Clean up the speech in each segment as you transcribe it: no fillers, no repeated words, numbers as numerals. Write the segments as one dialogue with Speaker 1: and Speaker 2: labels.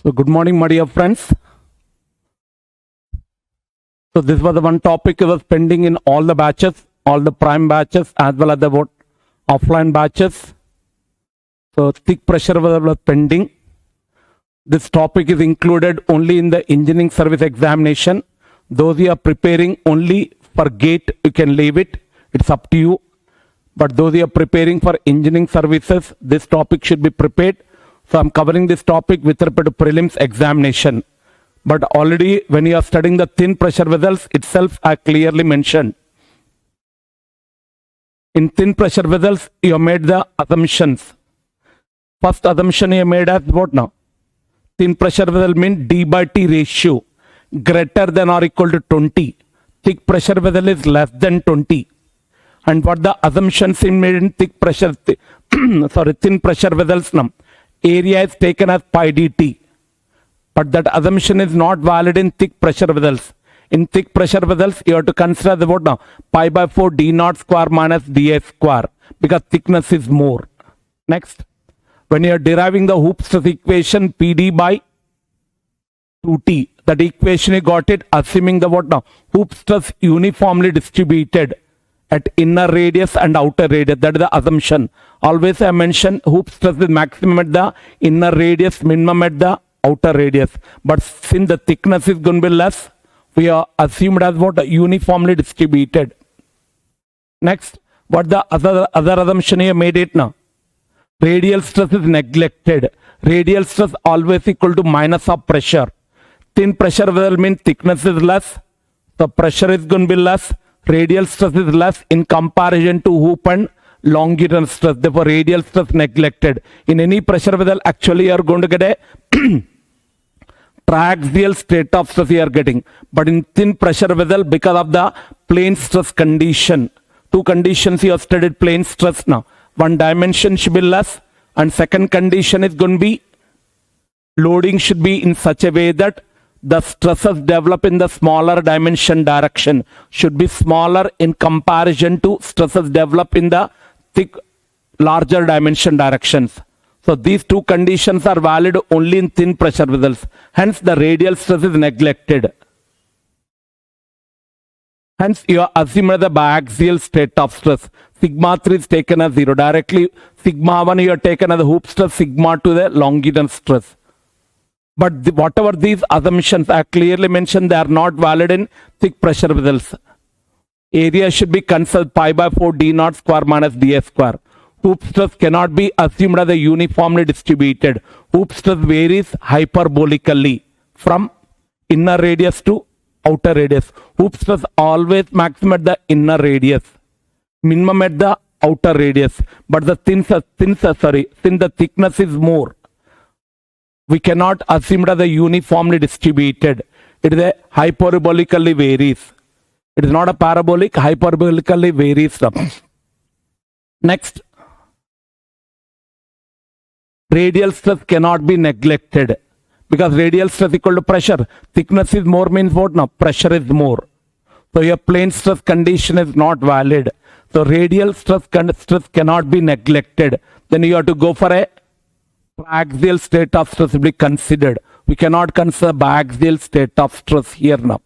Speaker 1: So good morning, my dear friends. So this was the one topic that was pending in all the batches, all the prime batches as well as the offline batches. So thick pressure was pending. This topic is included only in the engineering service examination. Those who are preparing only for GATE, you can leave it. It's up to you. But those who are preparing for engineering services, this topic should be prepared. So I'm covering this topic with respect to prelims examination. But already when you are studying the thin pressure vessels itself, I clearly mentioned. In thin pressure vessels, you have made the assumptions. First assumption you made as what now? Thin pressure vessel means D by T ratio greater than or equal to 20. Thick pressure vessel is less than 20. And what the assumptions in made in thick pressure, thin pressure vessels now? Area is taken as pi dt. But that assumption is not valid in thick pressure vessels. In thick pressure vessels, you have to consider the what now? Pi by 4 d naught square minus dA square because thickness is more. Next, when you are deriving the Hoops stress equation PD by 2T, that equation you got it assuming the what now? Hoops stress uniformly distributed at inner radius and outer radius. That is the assumption. Always I mention hoop stress is maximum at the inner radius, minimum at the outer radius. But since the thickness is going to be less, we are assumed as what? Uniformly distributed. Next, what the other assumption here made it now? Radial stress is neglected. Radial stress always equal to minus of pressure. Thin pressure vessel means thickness is less. The pressure is going to be less. Radial stress is less in comparison to hoop and longitudinal stress. Therefore, radial stress neglected. In any pressure vessel, actually you are going to get a triaxial state of stress you are getting. But in thin pressure vessel, because of the plane stress condition, two conditions you have studied plane stress now. One dimension should be less and second condition is going to be loading should be in such a way that the stresses develop in the smaller dimension direction should be smaller in comparison to stresses develop in the thick larger dimension directions. So these two conditions are valid only in thin pressure vessels. Hence the radial stress is neglected. Hence you are assumed the biaxial state of stress. Sigma 3 is taken as 0. Directly sigma 1 you are taken as the hoop stress, sigma 2 the longitudinal stress. But whatever these assumptions I clearly mentioned, they are not valid in thick pressure vessels. Area should be considered pi by 4 d naught square minus dA square. Hoop stress cannot be assumed as a uniformly distributed. Hoop stress varies hyperbolically from inner radius to outer radius. Hoop stress always maximum at the inner radius, minimum at the outer radius. But the since the thickness is more, we cannot assume it as a uniformly distributed. It is a hyperbolically varies. It is not a parabolic, hyperbolically varies. Next, radial stress cannot be neglected because radial stress equal to pressure. Thickness is more means what now? Pressure is more. So your plane stress condition is not valid. So radial stress cannot be neglected. Then you have to go for a biaxial state of stress will be considered. We cannot consider biaxial state of stress here now.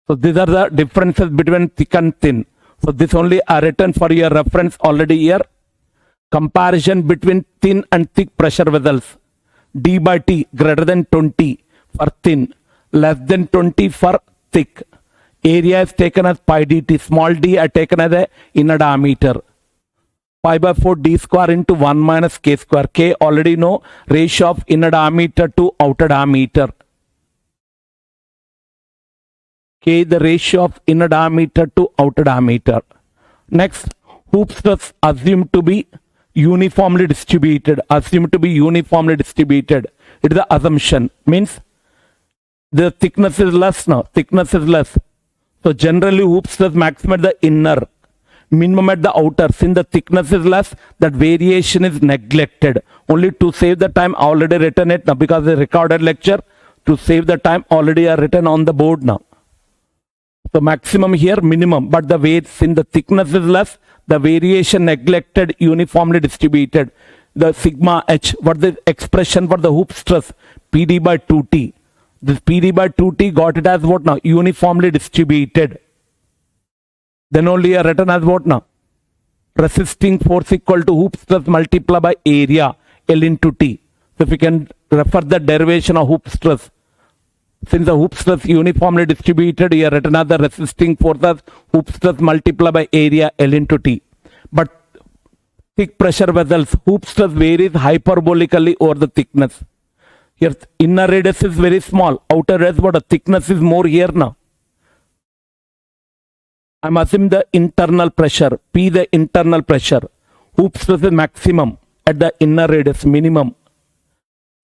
Speaker 1: So these are the differences between thick and thin. So this only are written for your reference already here. Comparison between thin and thick pressure vessels. D by T greater than 20 for thin, less than 20 for thick. Area is taken as pi dt. Small d are taken as a inner diameter. Pi by 4 d square into 1 minus k square. K already know ratio of inner diameter to outer diameter. K the ratio of inner diameter to outer diameter. Next, hoop stress assumed to be uniformly distributed. Assumed to be uniformly distributed. It is the assumption. Means the thickness is less now. Thickness is less. So generally hoop stress maximum at the inner, minimum at the outer. Since the thickness is less, that variation is neglected. Only to save the time already written it now because the recorded lecture. To save the time already are written on the board now. So maximum here, minimum, but the weight, since the thickness is less, the variation neglected, uniformly distributed. The sigma h, what the expression for the hoop stress, PD by 2T. This PD by 2T got it as what now? Uniformly distributed. Then only are written as what now? Resisting force equal to hoop stress multiplied by area L into T. So if we can refer the derivation of hoop stress, since the hoop stress uniformly distributed, here written as the resisting force as hoop stress multiplied by area L into T. But thick pressure vessels, hoop stress varies hyperbolically over the thickness. Here inner radius is very small, outer radius, but the thickness is more here now. I'm assuming the internal pressure, P the internal pressure. Hoop stress is maximum at the inner radius, minimum.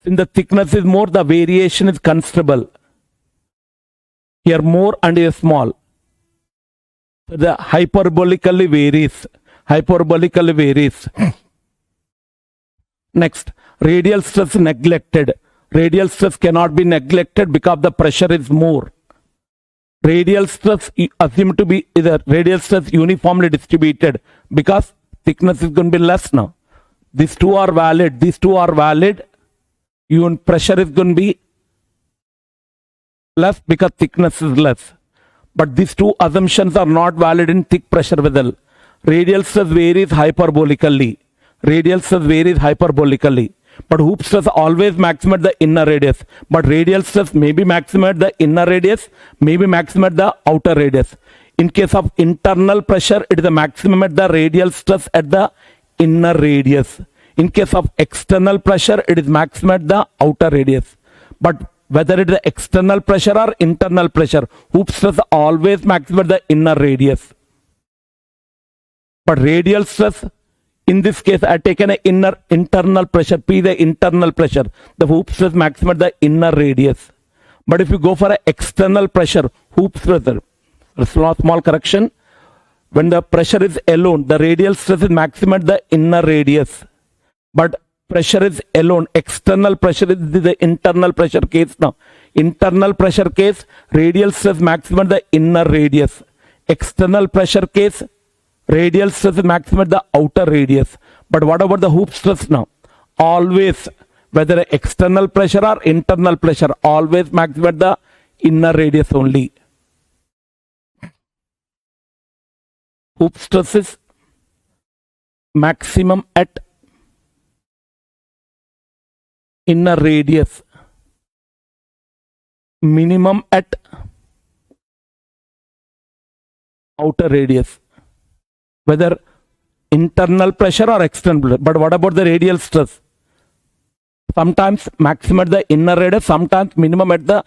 Speaker 1: Since the thickness is more, the variation is considerable. Here more and here small. So the hyperbolically varies. Hyperbolically varies. Next, radial stress neglected. Radial stress cannot be neglected because the pressure is more. Radial stress assumed to be the radial stress uniformly distributed because thickness is going to be less now. These two are valid. These two are valid. Even pressure is going to be less because thickness is less. But these two assumptions are not valid in thick pressure vessel. Radial stress varies hyperbolically. Radial stress varies hyperbolically. But hoop stress always maximum at the inner radius. But radial stress may be maximum at the inner radius, may be maximum at the outer radius. In case of internal pressure, it is the maximum at the radial stress at the inner radius. In case of external pressure, it is maximum at the outer radius. But whether it is the external pressure or internal pressure, hoop stress always maximum at the inner radius. But radial stress, in this case, I have taken an internal pressure, P the internal pressure. The hoop stress maximum at the inner radius. But if you go for an external pressure, hoop stress, a small correction. When the pressure is alone, the radial stress is maximum at the inner radius. But pressure is alone. External pressure is the internal pressure case now. Internal pressure case, radial stress maximum at the inner radius. External pressure case, radial stress is maximum at the outer radius. But what about the hoop stress now? Always, whether external pressure or internal pressure, always maximum at the inner radius only. Hoop stress is maximum at inner radius, minimum at outer radius. Whether internal pressure or external pressure. But what about the radial stress? Sometimes maximum at the inner radius, sometimes minimum at the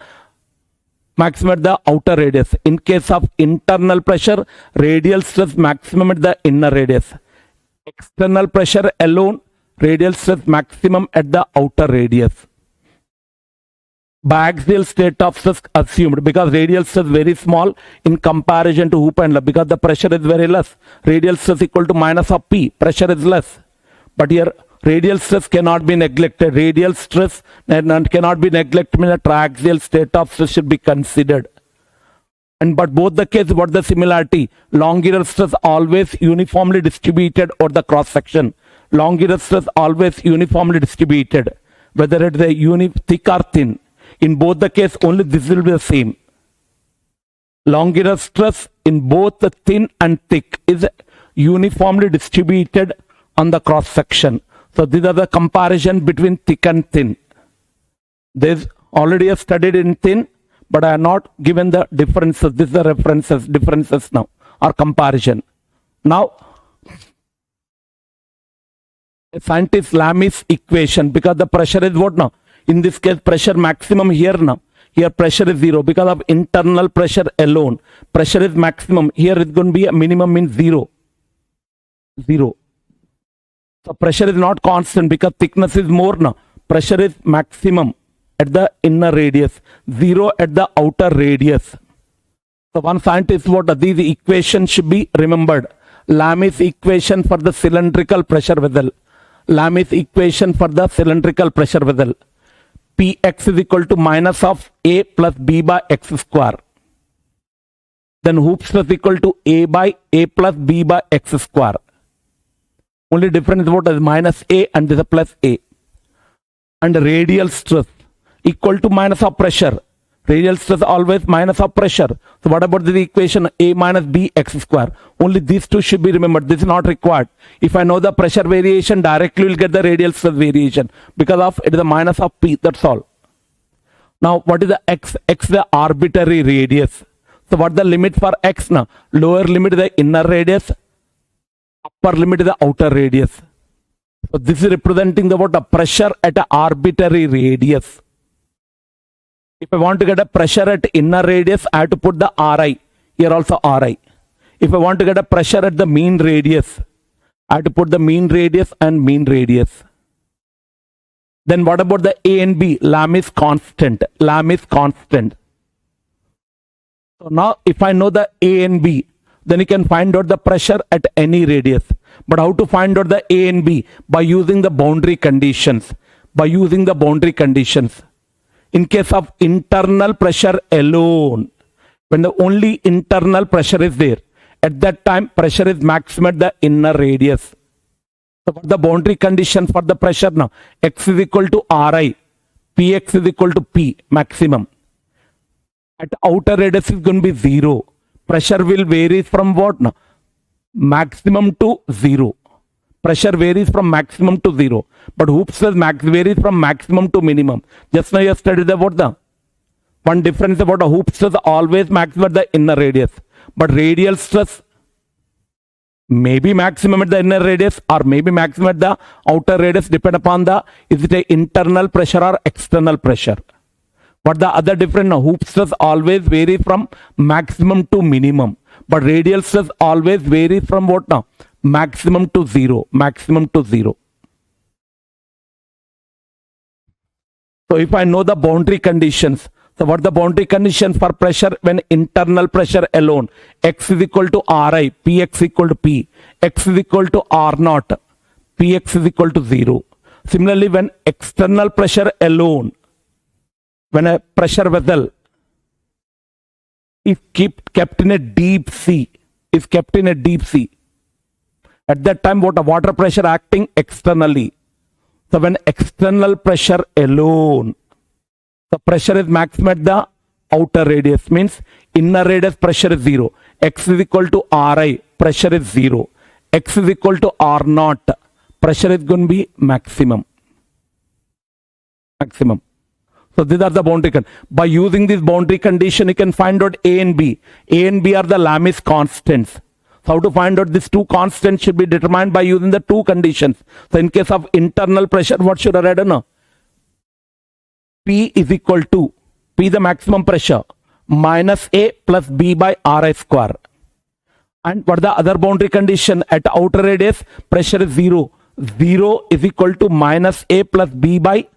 Speaker 1: maximum at the outer radius. In case of internal pressure, radial stress maximum at the inner radius. External pressure alone, radial stress maximum at the outer radius. Biaxial state of stress assumed because radial stress very small in comparison to hoop and loop because the pressure is very less. Radial stress equal to minus of P, pressure is less. But here radial stress cannot be neglected. Radial stress cannot be neglected, means a triaxial state of stress should be considered. And but both the case, what the similarity? Longular stress always uniformly distributed over the cross section. Longular stress always uniformly distributed, whether it is a thick or thin. In both the case, only this will be the same. Longular stress in both the thin and thick is uniformly distributed on the cross section. So these are the comparison between thick and thin. There's already a studied in thin, but I have not given the differences. These are references, differences now, or comparison. Now, scientist Lami's equation, because the pressure is what now? In this case, pressure maximum here now. Here pressure is 0 because of internal pressure alone. Pressure is maximum. Here it's going to be a minimum means 0. 0. So pressure is not constant because thickness is more now. Pressure is maximum at the inner radius. 0 at the outer radius. So one scientist what these equations should be remembered. Lami's equation for the cylindrical pressure vessel. Lami's equation for the cylindrical pressure vessel. Px is equal to minus of A plus B by x square. Then hoop stress equal to A by A plus B by x square. Only difference is what is minus A and this is plus A. And radial stress equal to minus of pressure. Radial stress always minus of pressure. So what about the equation A minus B x square? Only these two should be remembered. This is not required. If I know the pressure variation, directly we'll get the radial stress variation because of it is the minus of P. That's all. Now what is the x? X the arbitrary radius. So what the limit for x now? Lower limit is the inner radius, upper limit is the outer radius. So this is representing the what? The pressure at an arbitrary radius. If I want to get a pressure at inner radius, I have to put the Ri. Here also Ri. If I want to get a pressure at the mean radius, I have to put the mean radius and mean radius. Then what about the A and B? Lam is constant. Lam is constant. So now if I know the A and B, then you can find out the pressure at any radius. But how to find out the A and B? By using the boundary conditions. By using the boundary conditions. In case of internal pressure alone, when the only internal pressure is there, at that time pressure is maximum at the inner radius. So what the boundary condition for the pressure now? X is equal to Ri, Px is equal to P maximum. At outer radius is going to be 0. Pressure will vary from what now? Maximum to 0. Pressure varies from maximum to 0. But hoop stress varies from maximum to minimum. Just now you studied about the one difference about a hoop stress always maximum at the inner radius. But radial stress may be maximum at the inner radius or maybe maximum at the outer radius, depend upon the is it a internal pressure or external pressure. But the other difference now, hoop stress always vary from maximum to minimum. But radial stress always varies from what now? Maximum to 0. Maximum to 0. So if I know the boundary conditions, so what the boundary conditions for pressure when internal pressure alone? X is equal to Ri, Px equal to P, X is equal to R naught, Px is equal to 0. Similarly, when external pressure alone, when a pressure vessel is kept in a deep sea, at that time what a water pressure acting externally. So when external pressure alone, the pressure is maximum at the outer radius, means inner radius pressure is 0. X is equal to Ri, pressure is 0. X is equal to R naught, pressure is going to be maximum. So these are the boundary conditions. By using this boundary condition, you can find out A and B. A and B are the Lamis constants. So how to find out these two constants should be determined by using the two conditions. So in case of internal pressure, what should I write now? P is equal to, P the maximum pressure, minus A plus B by Ri square. And what the other boundary condition? At outer radius, pressure is 0. 0 is equal to minus A plus B by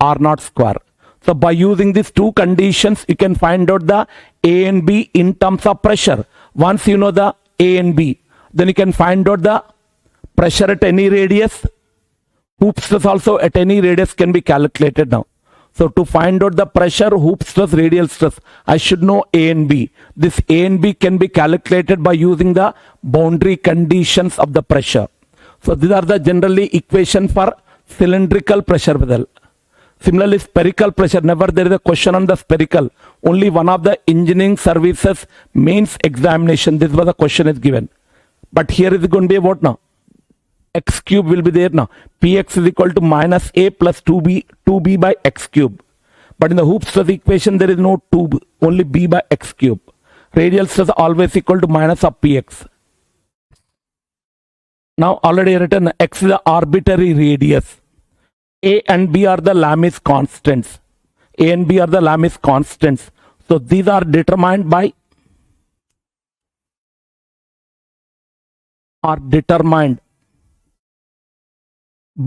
Speaker 1: R naught square. So by using these two conditions, you can find out the A and B in terms of pressure. Once you know the A and B, then you can find out the pressure at any radius. Hoop stress also at any radius can be calculated now. So to find out the pressure, hoop stress, radial stress, I should know A and B. This A and B can be calculated by using the boundary conditions of the pressure. So these are the generally equation for cylindrical pressure vessel. Similarly, spherical pressure, never there is a question on the spherical. Only one of the engineering services mains examination, this was the question is given. But here is going to be what now? X cube will be there now. Px is equal to minus A plus 2b by x cube. But in the hoop stress equation, there is no 2, only b by x cube. Radial stress always equal to minus of Px. Now already written, x is the arbitrary radius. A and B are the Lamis constants. A and B are the Lamis constants. So these are determined by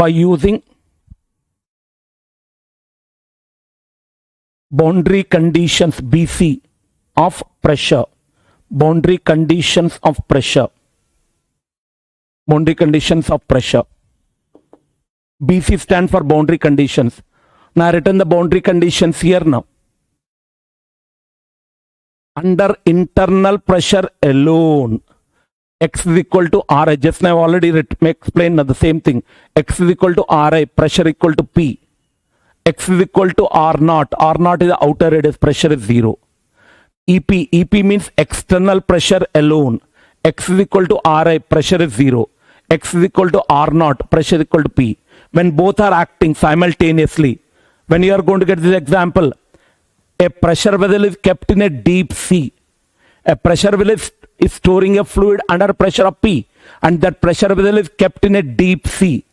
Speaker 1: using boundary conditions BC of pressure. Boundary conditions of pressure. Boundary conditions of pressure. BC stand for boundary conditions. Now I written the boundary conditions here now. Under internal pressure alone, X is equal to Ri. Just now I already explained the same thing. X is equal to Ri, pressure equal to P. X is equal to R naught. R naught is the outer radius, pressure is 0. EP means external pressure alone. X is equal to Ri, pressure is 0. X is equal to R naught, pressure is equal to P. When both are acting simultaneously, when you are going to get this example, a pressure vessel is kept in a deep sea. A pressure vessel is storing a fluid under pressure of P, and that pressure vessel is kept in a deep sea.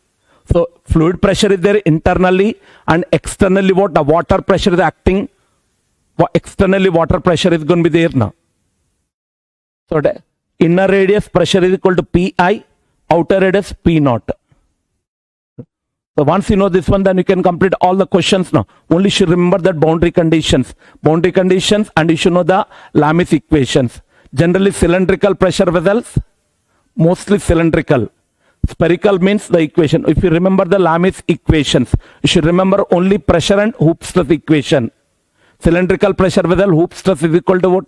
Speaker 1: So fluid pressure is there internally, and externally what? The water pressure is acting. Externally water pressure is going to be there now. So the inner radius pressure is equal to Pi, outer radius P naught. So once you know this one, then you can complete all the questions now. Only should remember that boundary conditions, and you should know the Lami's equations. Generally cylindrical pressure vessels, mostly cylindrical. Spherical means the equation. If you remember the Lami's equations, you should remember only pressure and hoop stress equation. Cylindrical pressure vessel, hoop stress is equal to what?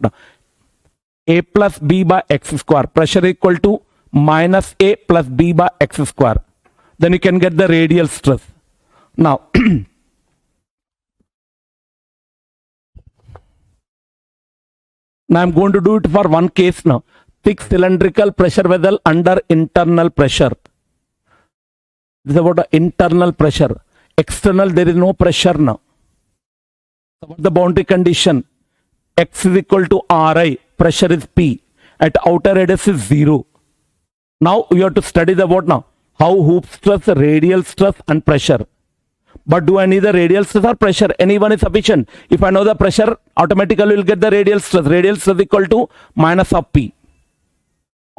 Speaker 1: A plus B by x square. Pressure equal to minus A plus B by x square. Then you can get the radial stress. Now, now I'm going to do it for one case now. Thick cylindrical pressure vessel under internal pressure. This is about the internal pressure. External, there is no pressure now. About the boundary condition, X is equal to Ri, pressure is P, at outer radius is 0. Now you have to study the what now? How hoop stress, radial stress and pressure. But do I need the radial stress or pressure? Any one is sufficient. If I know the pressure, automatically will get the radial stress. Radial stress equal to minus of P.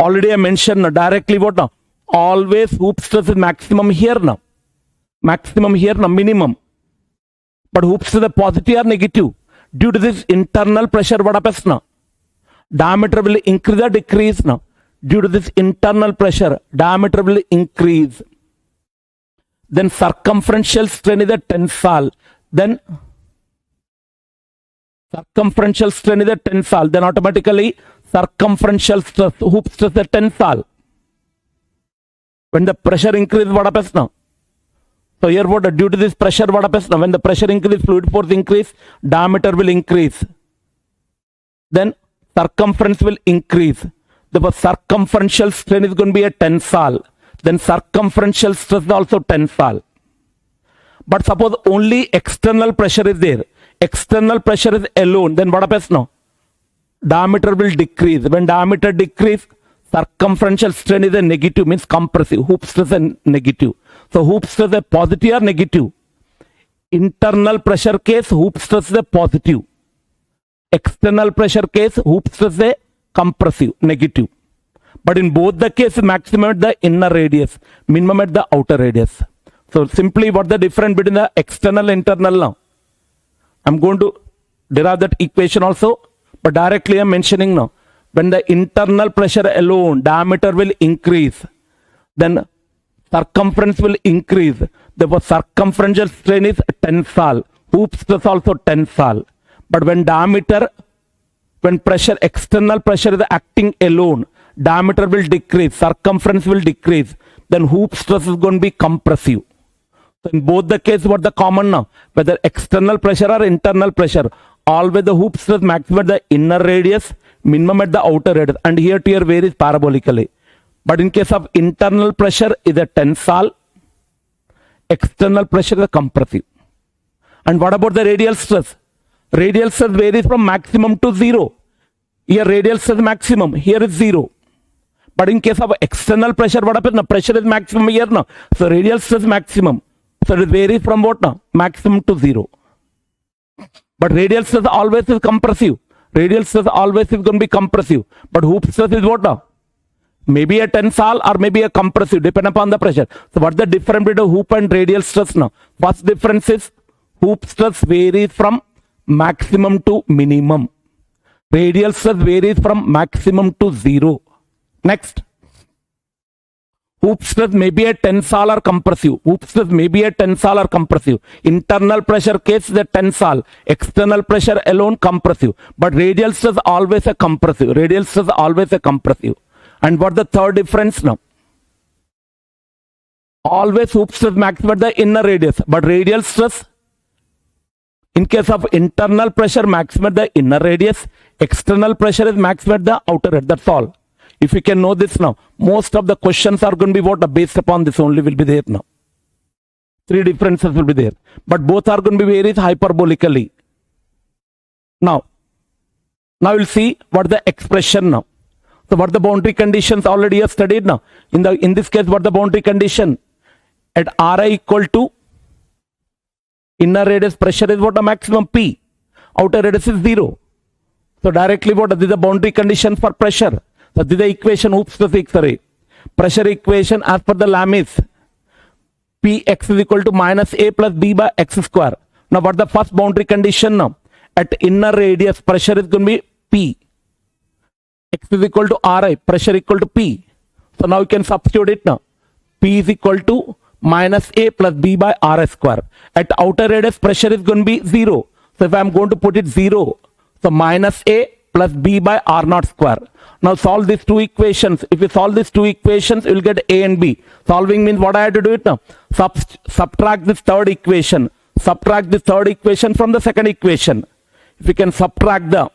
Speaker 1: Already I mentioned directly what now? Always hoop stress is maximum here now. Maximum here now, minimum. But hoop stress is positive or negative. Due to this internal pressure, what happens now? Diameter will increase or decrease now. Due to this internal pressure, diameter will increase. Then circumferential strain is a tensile. Then circumferential strain is a tensile. Then automatically circumferential stress, hoop stress is a tensile. When the pressure increases, what happens now? So here what? Due to this pressure, what happens now? When the pressure increases, fluid force increase, diameter will increase. Then circumference will increase. The circumferential strain is going to be a tensile. Then circumferential stress is also tensile. But suppose only external pressure is there. External pressure is alone. Then what happens now? Diameter will decrease. When diameter decrease, circumferential strain is a negative, means compressive. Hoop stress is negative. So hoop stress is a positive or negative. Internal pressure case, hoop stress is a positive. External pressure case, hoop stress is a compressive, negative. But in both the cases, maximum at the inner radius, minimum at the outer radius. So simply what the difference between the external and internal now? I'm going to derive that equation also, but directly I'm mentioning now. When the internal pressure alone, diameter will increase, then circumference will increase. Therefore, circumferential strain is tensile. Hoop stress also tensile. But when diameter, when pressure, external pressure is acting alone, diameter will decrease, circumference will decrease, then hoop stress is going to be compressive. So in both the cases, what the common now? Whether external pressure or internal pressure, always the hoop stress maximum at the inner radius, minimum at the outer radius, and here to here varies parabolically. But in case of internal pressure is a tensile, external pressure is a compressive. And what about the radial stress? Radial stress varies from maximum to 0. Here radial stress maximum, here is 0. But in case of external pressure, what happens now? Pressure is maximum here now. So radial stress maximum. So it varies from what now? Maximum to 0. But radial stress always is compressive. Radial stress always is going to be compressive. But hoop stress is what now? Maybe a tensile or maybe a compressive, depending upon the pressure. So what's the difference between hoop and radial stress now? First difference is hoop stress varies from maximum to minimum. Radial stress varies from maximum to 0. Next. Hoop stress may be a tensile or compressive. Hoop stress may be a tensile or compressive. Internal pressure case is a tensile. External pressure alone compressive. But radial stress always a compressive. Radial stress always a compressive. And what the third difference now? Always hoop stress maximum at the inner radius. But radial stress In case of internal pressure, maximum at the inner radius. External pressure is maximum at the outer radius. That's all. If you can know this now, most of the questions are going to be what? Based upon this only will be there now. Three differences will be there. But both are going to be varied hyperbolically. Now we'll see what the expression now. So what the boundary conditions already have studied now. In this case, what the boundary condition? At Ri equal to inner radius pressure is what? A maximum P. Outer radius is 0. So directly what is the boundary condition for pressure? So this is the equation. Oops, the pressure equation as per the Lami's. Px is equal to minus A plus B by x square. Now what the first boundary condition now? At inner radius pressure is going to be P. X is equal to Ri, pressure equal to P. So now you can substitute it now. P is equal to minus A plus B by Rs square. At outer radius pressure is going to be 0. So if I am going to put it 0, so minus A plus B by R naught square. Now solve these two equations. If you solve these two equations, you will get A and B. Solving means what I have to do it now? Subtract this third equation. Subtract this third equation from the second equation. If you can subtracting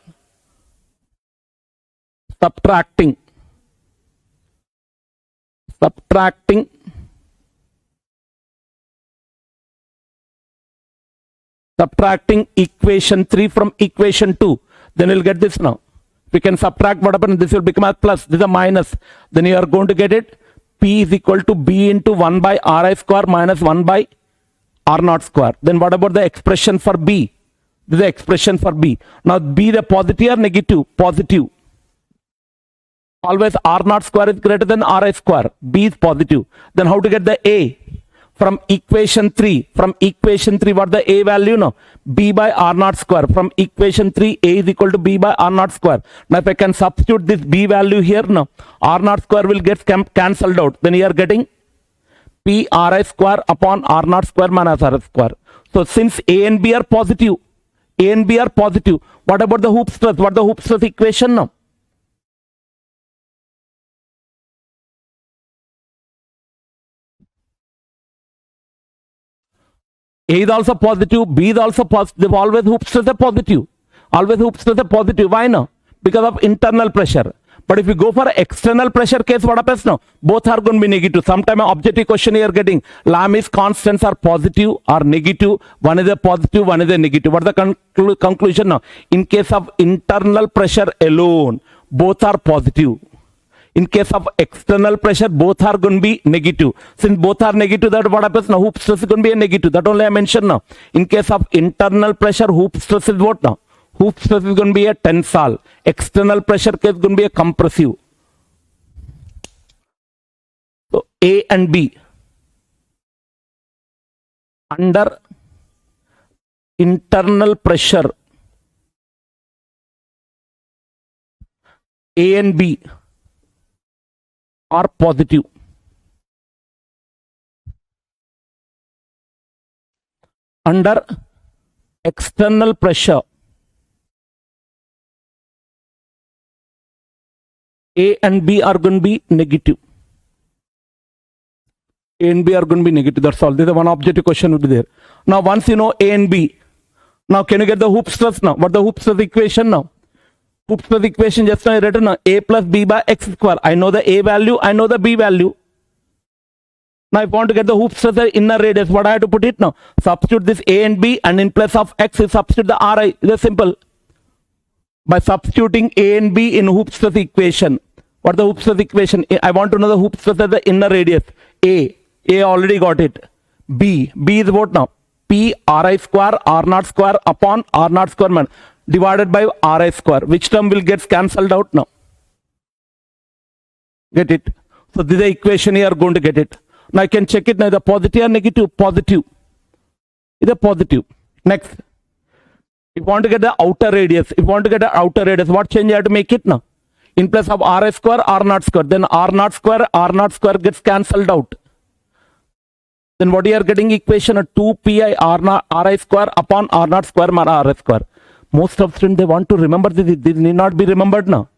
Speaker 1: equation 3 from equation 2, then you'll get this now. If you can subtract, what happens? This will become a plus, this is a minus. Then you are going to get it. P is equal to B into 1 by Ri square minus 1 by R naught square. Then what about the expression for B? This is the expression for B. Now B the positive or negative? Positive. Always R naught square is greater than Ri square. B is positive. Then how to get the A? From equation 3. From equation 3, what the A value now? B by R naught square. From equation 3, A is equal to B by R naught square. Now if I can substitute this B value here now, R naught square will get cancelled out. Then you are getting P Ri square upon R naught square minus R square. So since A and B are positive, what about the hoop stress? What the hoop stress equation now? A is also positive, B is also positive. Always hoop stress are positive. Always hoop stress are positive. Why now? Because of internal pressure. But if you go for external pressure case, what happens now? Both are going to be negative. Sometime an objective question you are getting. Lami's constants are positive or negative. One is a positive, one is a negative. What is the conclusion now? In case of internal pressure alone, both are positive. In case of external pressure, both are going to be negative. Since both are negative, that what happens now? Hoop stress is going to be a negative. That only I mentioned now. In case of internal pressure, hoop stress is what now? Hoop stress is going to be a tensile. External pressure case is going to be a compressive. So A and B. Under internal pressure, A and B are positive. Under external pressure, A and B are going to be negative. A and B are going to be negative. That's all. This is one objective question will be there. Now once you know A and B, now can you get the hoop stress now? What the hoop stress equation now? Hoop stress equation just now I written now. A plus B by x square. I know the A value, I know the B value. Now if I want to get the hoop stress the inner radius, what I have to put it now? Substitute this A and B, and in place of x you substitute the Ri. It's simple. By substituting A and B in hoop stress equation. What the hoop stress equation? I want to know the hoop stress at the inner radius. A already got it. B is what now? P Ri square R naught square upon R naught square man divided by Ri square. Which term will get cancelled out now? Get it? So this is the equation you are going to get it. Now I can check it now. The positive or negative? Positive. It is positive. Next. If you want to get the outer radius, what change you have to make it now? In place of Ri square, R naught square. Then R naught square gets cancelled out. Then what you are getting equation of 2 pi Ri square upon R naught square minus R square. Most of students, they want to remember this. This need not be remembered now.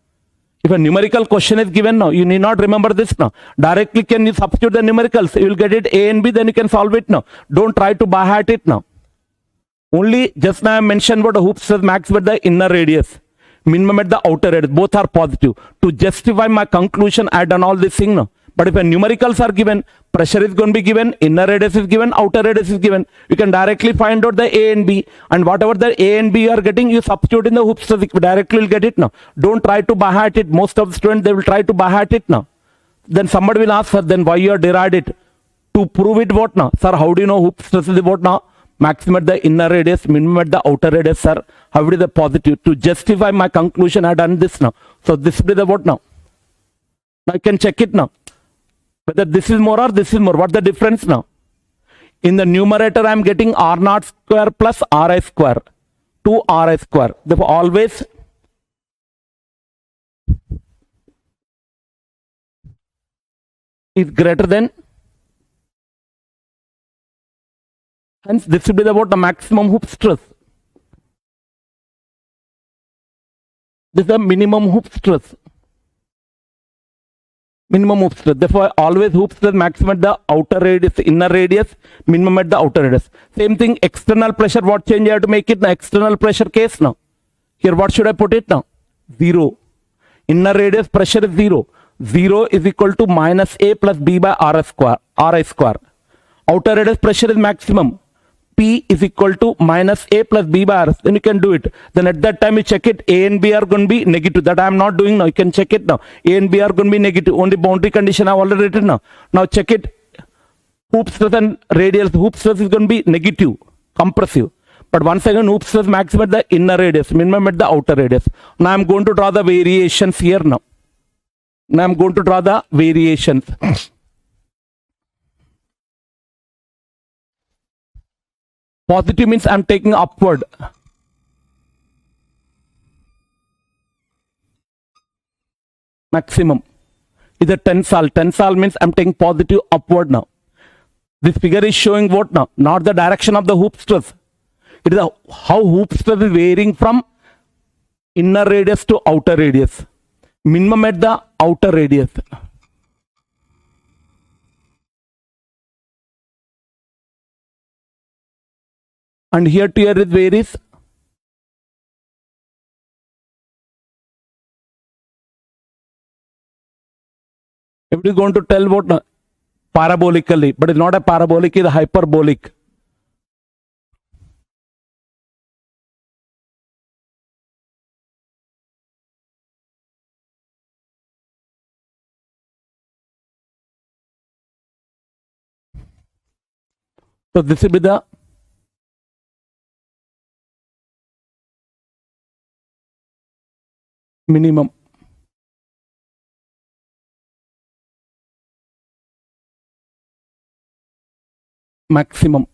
Speaker 1: If a numerical question is given now, you need not remember this now. Directly can you substitute the numericals? You will get it A and B, then you can solve it now. Don't try to by heart it now. Only just now I mentioned what a hoop stress max at the inner radius, minimum at the outer radius. Both are positive. To justify my conclusion, I done all this thing now. But if a numericals are given, pressure is going to be given, inner radius is given, outer radius is given. You can directly find out the A and B, and whatever the A and B you are getting, you substitute in the hoop stress, you directly will get it now. Don't try to by heart it. Most of the students, they will try to by heart it now. Then somebody will ask, sir, then why you are derived it? To prove it what now? Sir, how do you know hoop stress is what now? Maximum at the inner radius, minimum at the outer radius, sir. How it is the positive? To justify my conclusion, I done this now. So this will be the what now? Now I can check it now. Whether this is more or this is more. What's the difference now? In the numerator, I am getting R0 square plus Ri square. 2 Ri square. Therefore, always is greater than. Hence, this will be about the maximum hoop stress. This is the minimum hoop stress. Minimum hoop stress. Therefore, always hoop stress maximum at the outer radius, inner radius, minimum at the outer radius. Same thing, external pressure. What change you have to make it? The external pressure case now. Here, what should I put it now? 0. Inner radius pressure is 0. 0 is equal to minus A plus B by Ri square. Outer radius pressure is maximum. P is equal to minus A plus B by R. Then you can do it. Then at that time you check it. A and B are going to be negative. That I am not doing now. You can check it now. A and B are going to be negative. Only boundary condition I have already written now. Now check it. Hoop stress and radial. Hoop stress is going to be negative, compressive. But once again, hoop stress maximum at the inner radius, minimum at the outer radius. Now I am going to draw the variations here now. Now I am going to draw the variations. Positive means I am taking upward. Maximum is a tensile. Tensile means I am taking positive upward now. This figure is showing what now? Not the direction of the hoop stress. It is how hoop stress is varying from inner radius to outer radius. Minimum at the outer radius. And here to here it varies. It is going to tell what parabolically, but it's not a parabolic, it's a hyperbolic. So this will be the minimum. Maximum.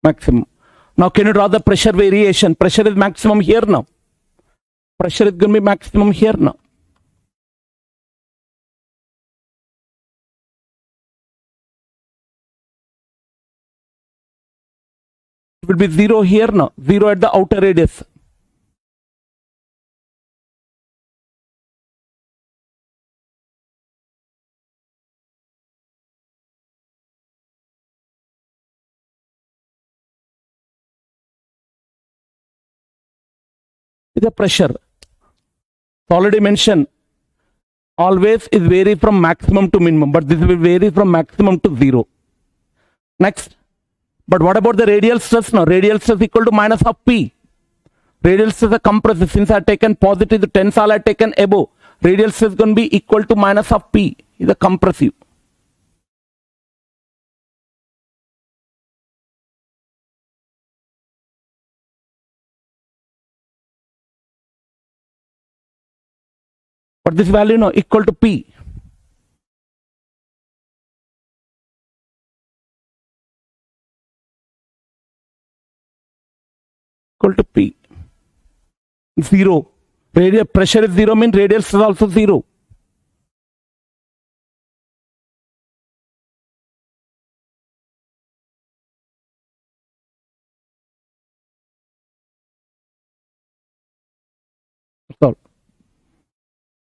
Speaker 1: Maximum. Now can you draw the pressure variation? Pressure is maximum here now. Pressure is going to be maximum here now. It will be 0 here now. 0 at the outer radius. The pressure already mentioned always is vary from maximum to minimum, but this will vary from maximum to 0. Next, but what about the radial stress now? Radial stress equal to minus of P. Radial stress is compressive. Since I have taken positive, the tensile I have taken above. Radial stress is going to be equal to minus of P. Is a compressive. But this value now equal to P. Equal to P. 0. Radial pressure is 0 means radial stress also 0.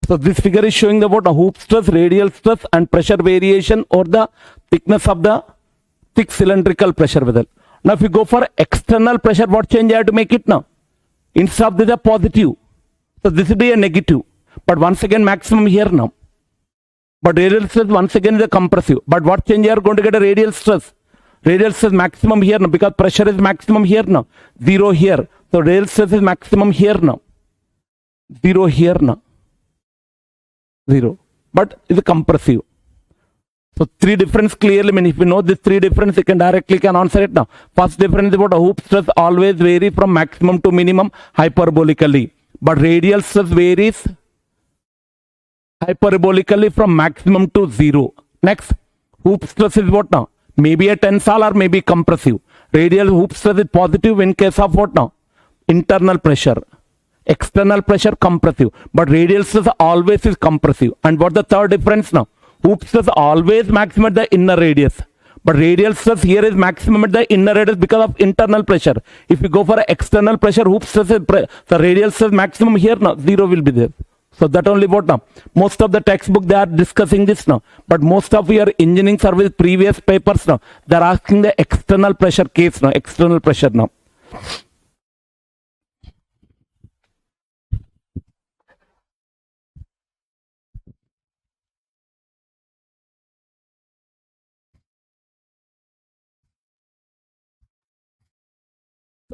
Speaker 1: So this figure is showing about a hoop stress, radial stress and pressure variation or the thickness of the thick cylindrical pressure vessel. Now if you go for external pressure, what change I have to make it now? Instead of this a positive, so this will be a negative. But once again maximum here now. But radial stress once again is a compressive. But what change you are going to get a radial stress? Radial stress maximum here now because pressure is maximum here now. 0 here. So radial stress is maximum here now. 0 here now. 0. But it's a compressive. So three difference clearly mean if you know this three difference, you can directly answer it now. First difference is about a hoop stress always vary from maximum to minimum hyperbolically. But radial stress varies hyperbolically from maximum to 0. Next, hoop stress is what now? Maybe a tensile or maybe compressive. Radial hoop stress is positive in case of what now? Internal pressure. External pressure compressive. But radial stress always is compressive. And what the third difference now? Hoop stress always maximum at the inner radius. But radial stress here is maximum at the inner radius because of internal pressure. If you go for external pressure, hoop stress is the radial stress maximum here now. 0 will be there. So that only what now? Most of the textbook they are discussing this now. But most of your engineering service previous papers now, they are asking the external pressure case now. External pressure now.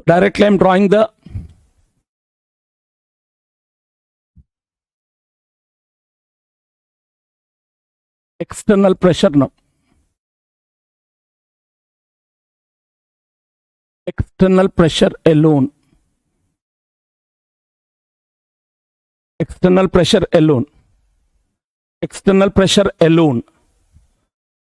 Speaker 1: Directly I am drawing the external pressure now. External pressure alone. External pressure alone. External pressure alone.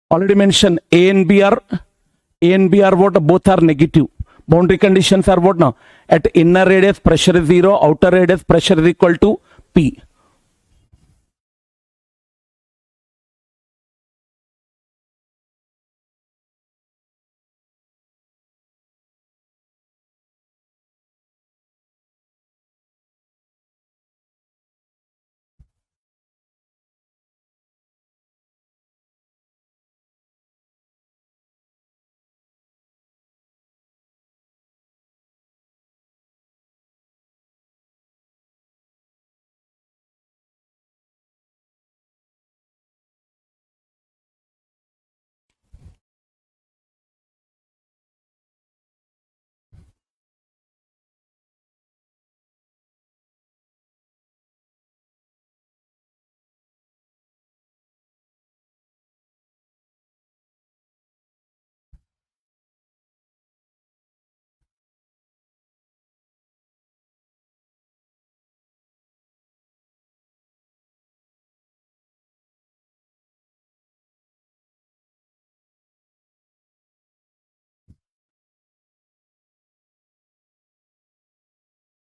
Speaker 1: Already mentioned A and B are what? Both are negative. Boundary conditions are what now? At inner radius pressure is 0, outer radius pressure is equal to P.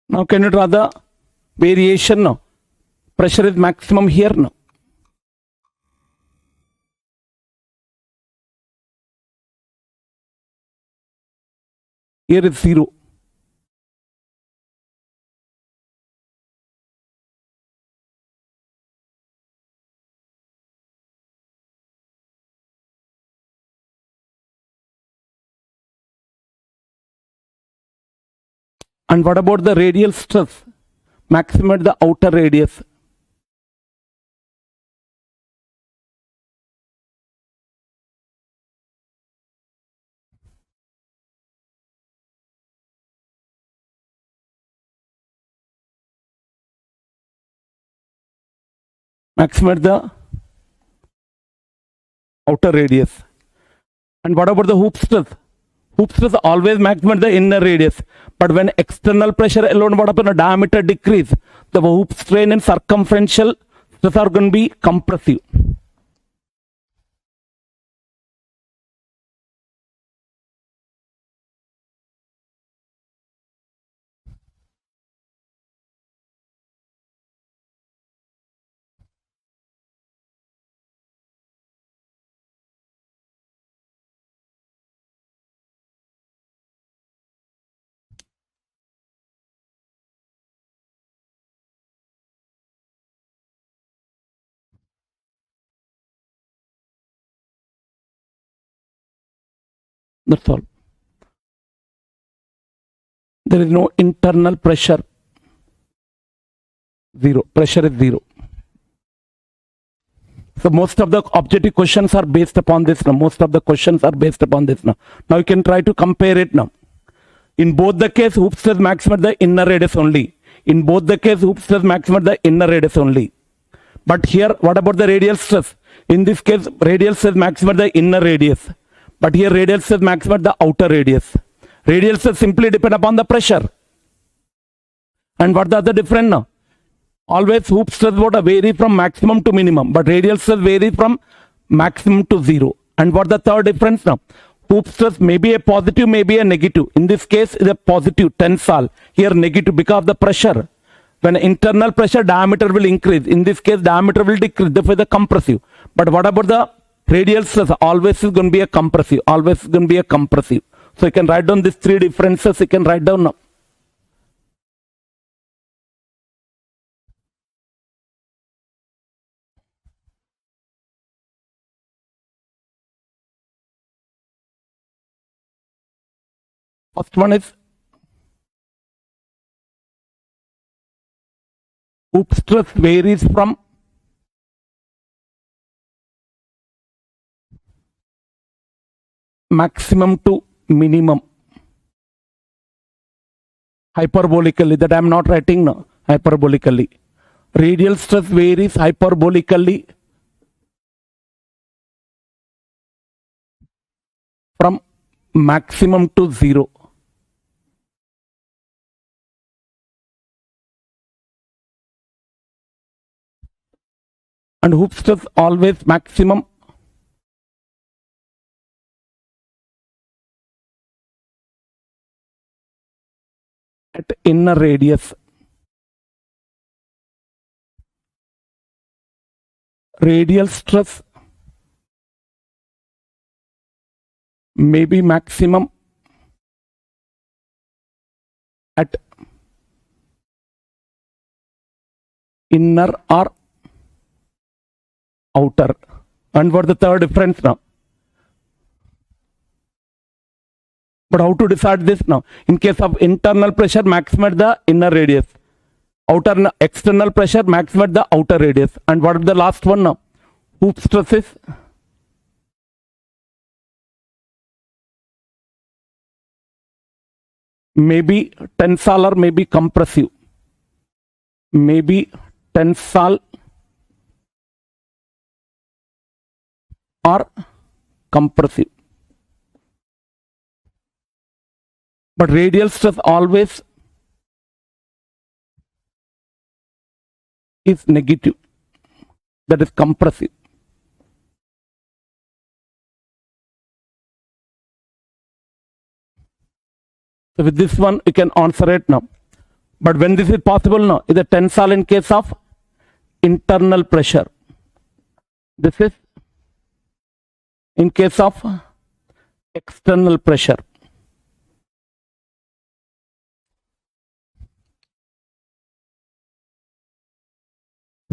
Speaker 1: Now can you draw the variation now? Pressure is maximum here now. Here is 0. And what about the radial stress? Maximum at the outer radius. Maximum at the outer radius. And what about the hoop stress? Hoop stress always maximum at the inner radius. But when external pressure alone, what happens? Diameter decrease. The hoop strain and circumferential stress are going to be compressive. That's all. there is no internal pressure. Zero. Pressure is zero. So most of the objective questions are based upon this now. Most of the questions are based upon this now. Now you can try to compare it now. In both the case, Hooke's stress maximum at the inner radius only. In both the case, Hooke's stress maximum at the inner radius only. But here, what about the radial stress? In this case, radial stress maximum at the inner radius. But here, radial stress maximum at the outer radius. Radial stress simply depend upon the pressure. And what the other difference now? Always Hooke's stress water vary from maximum to minimum, but radial stress vary from maximum to zero. And what the third difference now? Hooke's stress may be a positive, may be a negative. In this case, is a positive tensile. Here negative because of the pressure. When internal pressure, diameter will increase. In this case, diameter will decrease. Therefore, the compressive. But what about the radial stress? Always is going to be a compressive. Always is going to be a compressive. So you can write down these three differences. You can write down now. First one is Hooke's stress varies from maximum to minimum hyperbolically. That I am not writing now. Hyperbolically. Radial stress varies hyperbolically from maximum to zero. And Hooke's stress always maximum at inner radius. Radial stress may be maximum at inner or outer. And what the third difference now? But how to decide this now? In case of internal pressure, maximum at the inner radius. External pressure, maximum at the outer radius. And what is the last one now? Hooke's stress is maybe tensile or maybe compressive. Maybe tensile or compressive. But radial stress always is negative. That is compressive. So with this one, you can answer it now. But when this is possible now, is a tensile in case of internal pressure. This is in case of external pressure.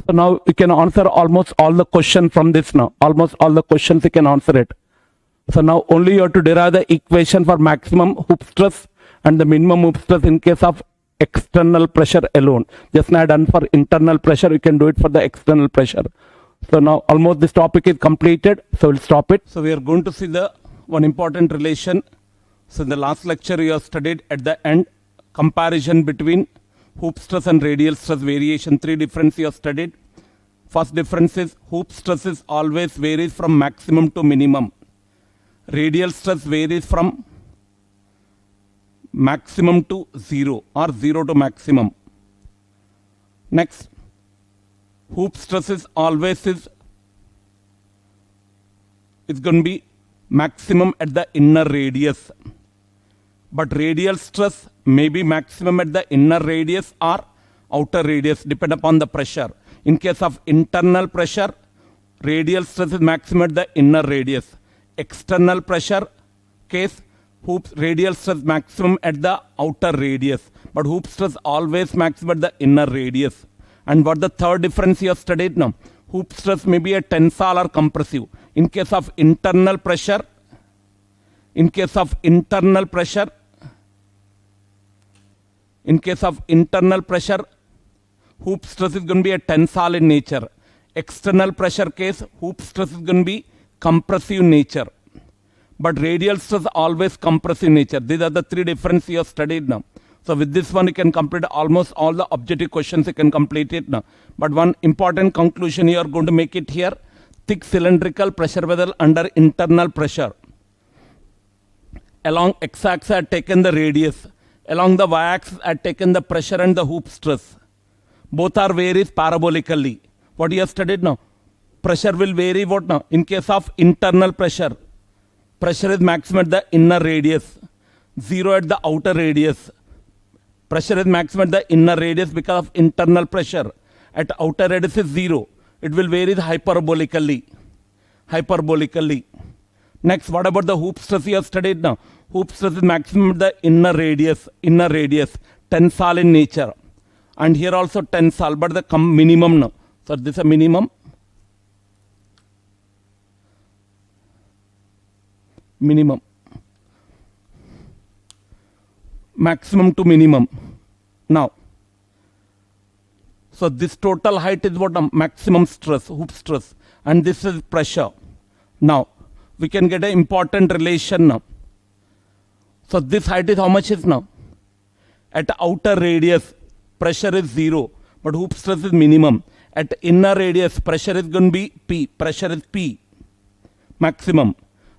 Speaker 1: So now you can answer almost all the questions from this now. Almost all the questions you can answer it. So now only you have to derive the equation for maximum Hooke's stress and the minimum Hooke's stress in case of external pressure alone. Just not done for internal pressure, you can do it for the external pressure. So now almost this topic is completed. So we'll stop it. So we are going to see the one important relation. So in the last lecture you have studied at the end comparison between Hooke's stress and radial stress variation. Three differences you have studied. First difference is Hooke's stress is always varies from maximum to minimum. Radial stress varies from maximum to zero or zero to maximum. Next, Hooke's stress is always is going to be maximum at the inner radius. But radial stress may be maximum at the inner radius or outer radius, depend upon the pressure. In case of internal pressure, radial stress is maximum at the inner radius. External pressure case, Hooke's radial stress maximum at the outer radius. But Hooke's stress always maximum at the inner radius. And what the third difference you have studied now? Hooke's stress may be a tensile or compressive. In case of internal pressure, In case of internal pressure, hoop stress is going to be a tensile in nature. External pressure case, hoop stress is going to be compressive in nature. But radial stress always compressive in nature. These are the three differences you have studied now. So with this one, you can complete almost all the objective questions. You can complete it now. But one important conclusion you are going to make it here. Thick cylindrical pressure vessel under internal pressure. Along x-axis I have taken the radius. Along the y-axis I have taken the pressure and the hoop stress. Both are varies parabolically. What you have studied now? Pressure will vary what now? In case of internal pressure, pressure is maximum at the inner radius, 0 at the outer radius. Pressure is maximum at the inner radius because of internal pressure. At outer radius is 0. It will vary hyperbolically. Hyperbolically. Next, what about the hoop stress you have studied now? Hoop stress is maximum at the inner radius, tensile in nature. And here also tensile, but the minimum now. So this is a minimum. Minimum. Maximum to minimum. Now, so this total height is what? Maximum stress, hoop stress. And this is pressure. Now, we can get an important relation now. So this height is how much is now? At outer radius, pressure is 0, but hoop stress is minimum. At inner radius, pressure is going to be P. Pressure is P, maximum.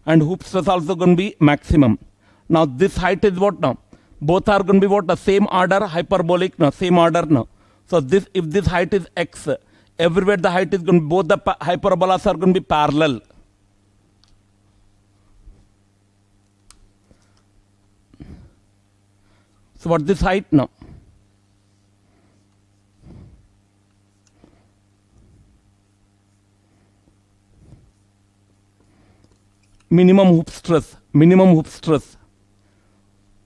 Speaker 1: And hoop stress also going to be maximum. Now this height is what now? Both are going to be what? The same order, hyperbolic now, same order now. So this, if this height is x, everywhere the height is going to be, both the hyperbolas are going to be parallel. So what this height now? Minimum hoop stress, minimum hoop stress.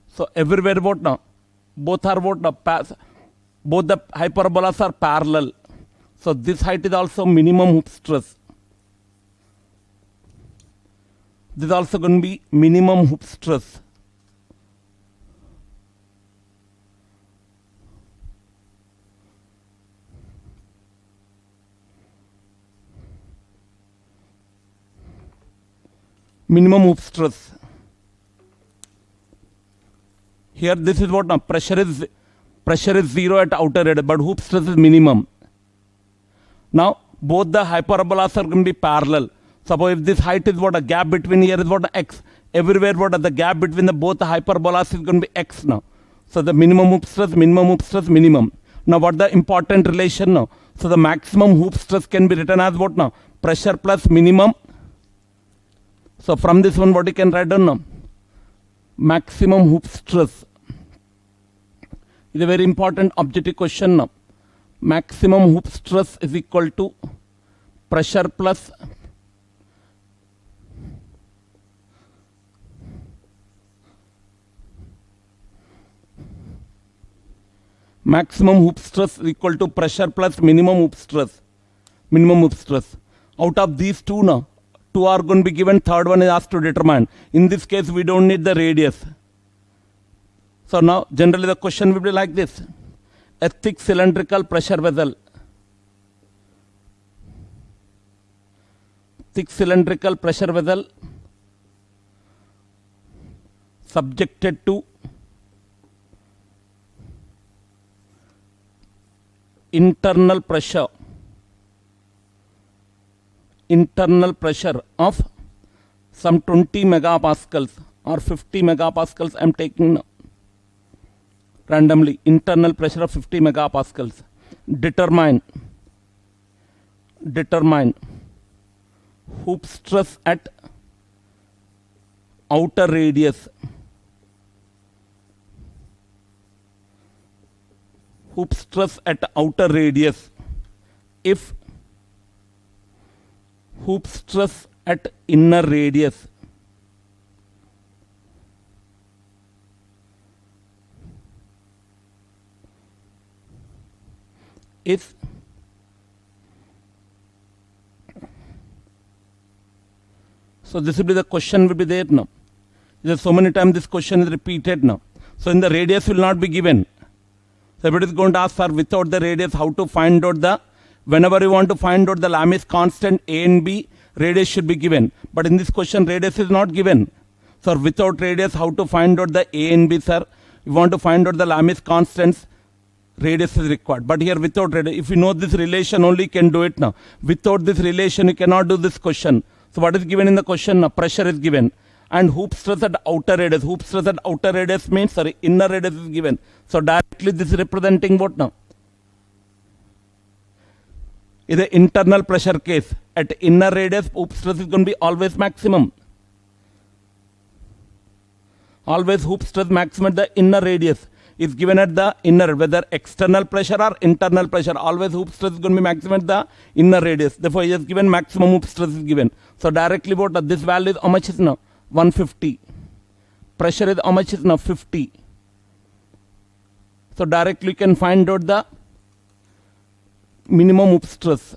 Speaker 1: So everywhere what now? Both are what now? Both the hyperbolas are parallel. So this height is also minimum hoop stress. This is also going to be minimum hoop stress. Minimum hoop stress. Here this is what now? Pressure is 0 at outer radius, but hoop stress is minimum. Now both the hyperbolas are going to be parallel. Suppose if this height is what? A gap between here is what? X. Everywhere what? The gap between the both the hyperbolas is going to be x now. So the minimum hoop stress, minimum. Now what the important relation now? So the maximum hoop stress can be written as what now? Pressure plus minimum. So from this one, what you can write down now? Maximum hoop stress. It's a very important objective question now. Maximum hoop stress is equal to pressure plus maximum hoop stress is equal to pressure plus minimum hoop stress. Minimum hoop stress. Out of these two now, two are going to be given, third one is asked to determine. In this case, we don't need the radius. So now, generally the question will be like this. A thick cylindrical pressure vessel. Thick cylindrical pressure vessel subjected to internal pressure of some 20 megapascals or 50 megapascals. I am taking randomly internal pressure of 50 megapascals. Determine hoop stress at outer radius. Hoop stress at outer radius if hoop stress at inner radius is so this will be the question will be there now. There's so many times this question is repeated now. So in the radius will not be given. So if it is going to ask, sir, without the radius, how to find out the, whenever you want to find out the Lamis constant A and B, radius should be given. But in this question, radius is not given. So without radius, how to find out the A and B, sir? You want to find out the Lamis constants, radius is required. But here without radius, if you know this relation only, you can do it now. Without this relation, you cannot do this question. So what is given in the question? Now, pressure is given. And hoop stress at outer radius. Hoop stress at outer radius means, sorry, inner radius is given. So directly this is representing what now? Is the internal pressure case. At inner radius, hoop stress is going to be always maximum. Always hoop stress maximum at the inner radius is given at the inner, whether external pressure or internal pressure. Always hoop stress is going to be maximum at the inner radius. Therefore, he has given maximum hoop stress is given. So directly what? This value is how much is now? 150. Pressure is how much is now? 50. So directly you can find out the minimum hoop stress.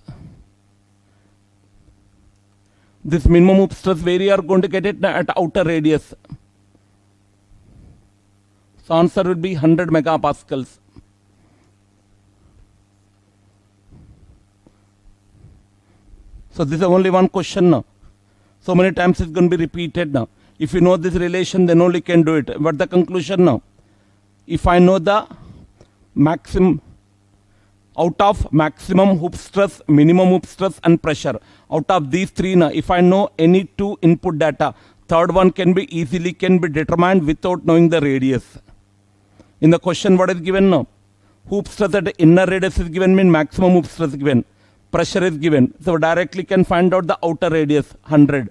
Speaker 1: This minimum hoop stress, where you are going to get it at outer radius. So answer would be 100 megapascals. So this is only one question now. So many times it's going to be repeated now. If you know this relation, then only can do it. But the conclusion now, if I know the maximum, out of maximum hoop stress, minimum hoop stress and pressure, out of these three now, if I know any two input data, third one can be easily determined without knowing the radius. In the question, what is given now? Hoop stress at the inner radius is given, mean maximum hoop stress is given. Pressure is given. So directly can find out the outer radius, 100.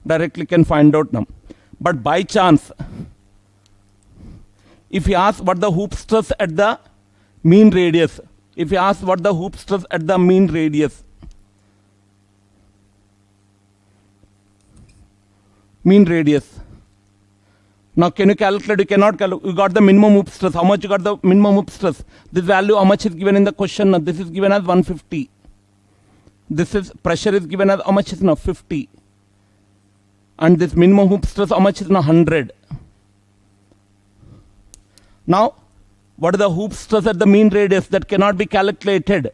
Speaker 1: Directly can find out now. But by chance, if you ask what the hoop stress at the mean radius, if you ask what the hoop stress at the mean radius, now can you calculate? You cannot calculate. You got the minimum hoop stress. How much you got the minimum hoop stress? This value, how much is given in the question? Now, this is given as 150. This is pressure is given as how much is now? 50. And this minimum hoop stress, how much is now? 100. Now, what is the hoop stress at the mean radius? That cannot be calculated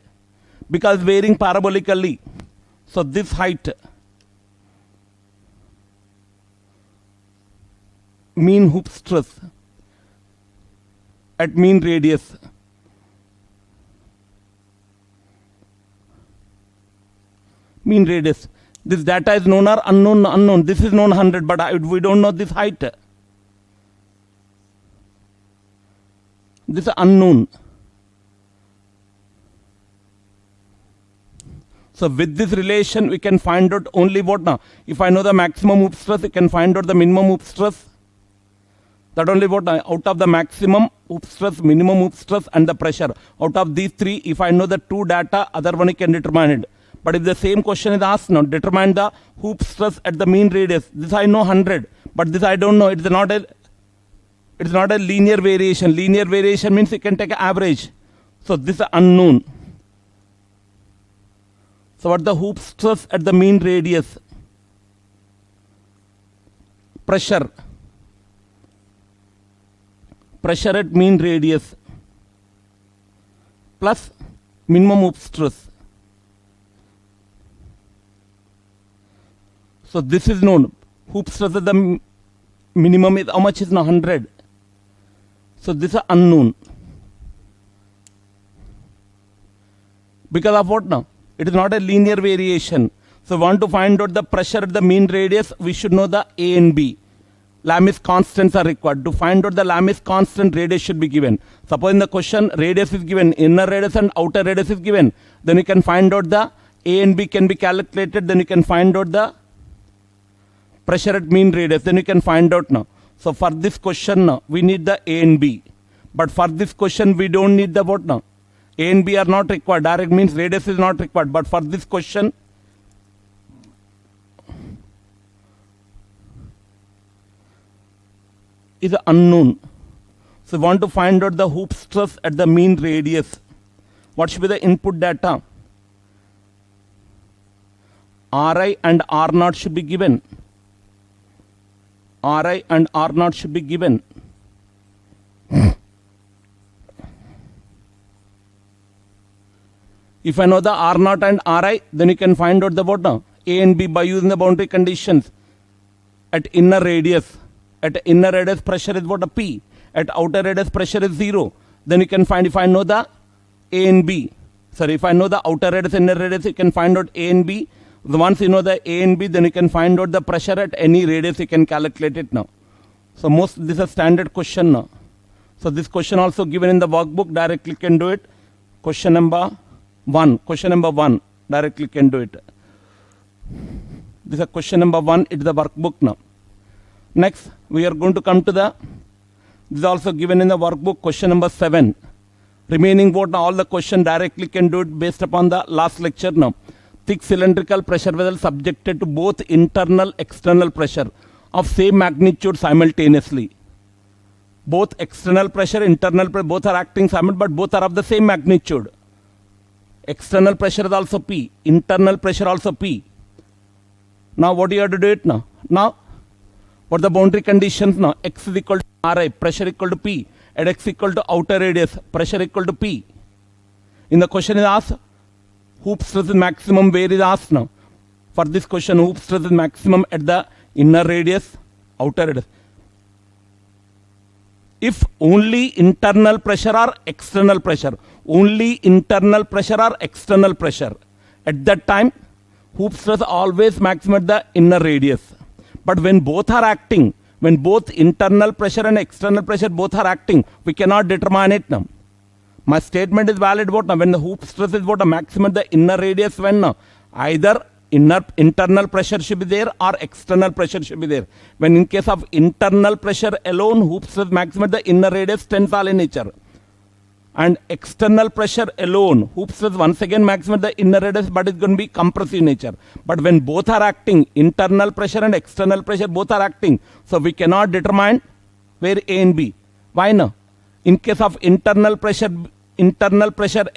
Speaker 1: because varying parabolically. So this height, mean hoop stress at mean radius, this data is known or unknown. This is known 100, but we don't know this height. This is unknown. So with this relation, we can find out only what now? If I know the maximum hoop stress, we can find out the minimum hoop stress. That only what now? Out of the maximum hoop stress, minimum hoop stress and the pressure. Out of these three, if I know the two data, other one I can determine it. But if the same question is asked now, determine the hoop stress at the mean radius. This I know 100, but this I don't know. It's not a linear variation. Linear variation means you can take an average. So this is unknown. So what the hoop stress at the mean radius? Pressure at mean radius plus minimum hoop stress. So this is known. Hoop stress at the minimum is how much is now? 100. So this is unknown. Because of what now? It is not a linear variation. So want to find out the pressure at the mean radius, we should know the A and B. Lamis constants are required. To find out the Lamis constant, radius should be given. Suppose in the question, radius is given, inner radius and outer radius is given. Then you can find out the A and B can be calculated. Then you can find out the pressure at mean radius. Then you can find out now. So for this question now, we need the A and B. But for this question, we don't need the what now? A and B are not required. Direct means radius is not required. But for this question, is unknown. So we want to find out the hoop stress at the mean radius. What should be the input data? Ri and R0 should be given. Ri and R0 should be given. If I know the R naught and Ri, then you can find out the what now? A and B by using the boundary conditions. At inner radius, pressure is what? A P. At outer radius, pressure is 0. Then you can find, if I know the A and B. Sorry, if I know the outer radius, inner radius, you can find out A and B. Once you know the A and B, then you can find out the pressure at any radius, you can calculate it now. So this is a standard question now. So this question also given in the workbook, directly can do it. Question number 1, directly can do it. This is question number 1, it's the workbook now. Next, we are going to come to this is also given in the workbook, question number 7. Remaining what all the question directly can do it based upon the last lecture now. Thick cylindrical pressure vessel subjected to both internal external pressure of same magnitude simultaneously. Both external pressure, internal pressure, both are acting simultaneously, but both are of the same magnitude. External pressure is also P, internal pressure also P. Now what do you have to do it now? Now, what are the boundary conditions now? X is equal to Ri, pressure equal to P, at X equal to outer radius, pressure equal to P. In the question is asked, hoop stress is maximum, where is asked now? For this question, hoop stress is maximum at the inner radius, outer radius. If only internal pressure or external pressure, only internal pressure or external pressure, at that time, hoop stress always maximum at the inner radius. But when both are acting, when both internal pressure and external pressure both are acting, we cannot determine it now. My statement is valid what now? When the hoop stress is what a maximum at the inner radius, when now? Either internal pressure should be there or external pressure should be there. When in case of internal pressure alone, hoop stress maximum at the inner radius, tensile in nature. And external pressure alone, hoop stress once again maximum at the inner radius, but it's going to be compressive nature. But when both are acting, internal pressure and external pressure both are acting, so we cannot determine where A and B. Why no? In case of internal pressure